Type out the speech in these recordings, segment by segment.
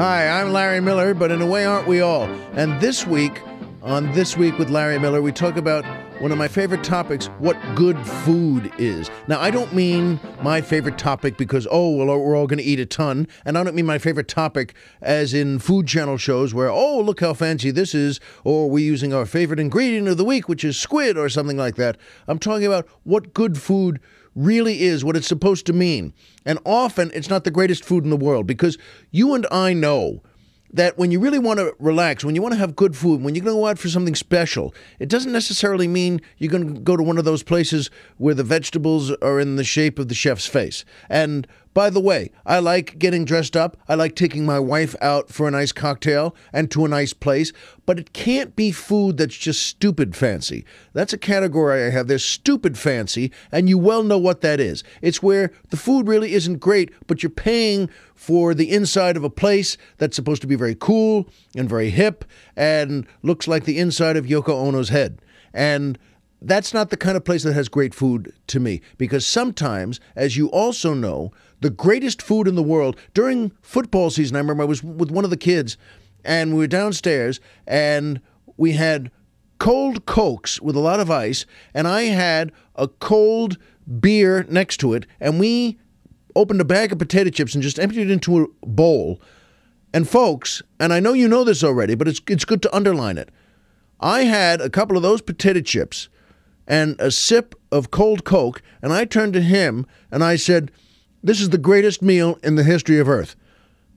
Hi, I'm Larry Miller, but in a way, aren't we all? And this week, on This Week with Larry Miller, we talk about one of my favorite topics, what good food is. Now, I don't mean my favorite topic because, we're all going to eat a ton. And I don't mean my favorite topic as in Food Channel shows where, look how fancy this is, or we're using our favorite ingredient of the week, which is squid or something like that. I'm talking about what good food really is, what it's supposed to mean. And often, it's not the greatest food in the world because you and I know that when you really want to relax, when you want to have good food, when you're going to go out for something special, it doesn't necessarily mean you're going to go to one of those places where the vegetables are in the shape of the chef's face. And by the way, I like getting dressed up. I like taking my wife out for a nice cocktail and to a nice place. But it can't be food that's just stupid fancy. That's a category I have. There's stupid fancy, and you well know what that is. It's where the food really isn't great, but you're paying for the inside of a place that's supposed to be very cool and very hip and looks like the inside of Yoko Ono's head. And that's not the kind of place that has great food to me, because sometimes, as you also know, the greatest food in the world, during football season, I remember I was with one of the kids, and we were downstairs, and we had cold Cokes with a lot of ice, and I had a cold beer next to it, and we opened a bag of potato chips and just emptied it into a bowl. And folks, and I know you know this already, but it's good to underline it, I had a couple of those potato chips and a sip of cold Coke, and I turned to him and I said, "This is the greatest meal in the history of Earth."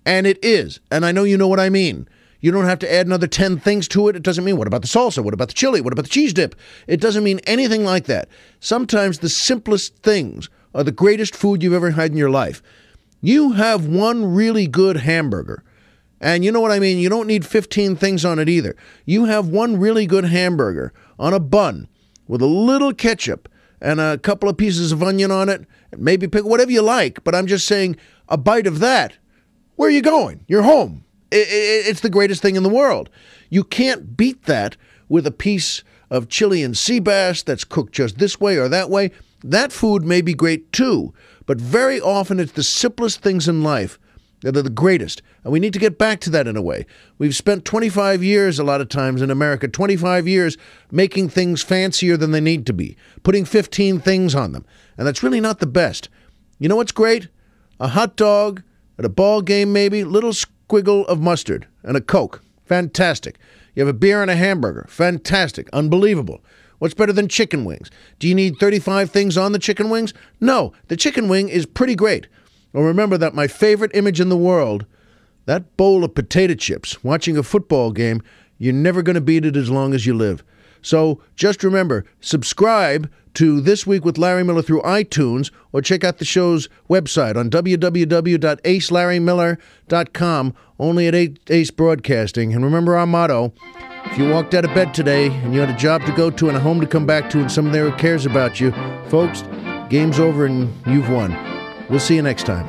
And it is. And I know you know what I mean. You don't have to add another 10 things to it. It doesn't mean, what about the salsa? What about the chili? What about the cheese dip? It doesn't mean anything like that. Sometimes the simplest things are the greatest food you've ever had in your life. You have one really good hamburger. And you know what I mean? You don't need 15 things on it either. You have one really good hamburger on a bun with a little ketchup and a couple of pieces of onion on it, maybe pick whatever you like, but I'm just saying a bite of that, where are you going? You're home. It's the greatest thing in the world. You can't beat that with a piece of Chilean sea bass that's cooked just this way or that way. That food may be great too, but very often it's the simplest things in life that are the greatest. And we need to get back to that in a way. We've spent 25 years, a lot of times in America, 25 years making things fancier than they need to be, putting 15 things on them. And that's really not the best. You know what's great? A hot dog at a ball game maybe, little squiggle of mustard and a Coke. Fantastic. You have a beer and a hamburger. Fantastic. Unbelievable. What's better than chicken wings? Do you need 35 things on the chicken wings? No, the chicken wing is pretty great. Well, remember that my favorite image in the world, that bowl of potato chips, watching a football game, you're never going to beat it as long as you live. So just remember, subscribe to This Week with Larry Miller through iTunes, or check out the show's website on www.acelarrymiller.com, only at Ace Broadcasting. And remember our motto, if you walked out of bed today and you had a job to go to and a home to come back to and someone there who cares about you, folks, game's over and you've won. We'll see you next time.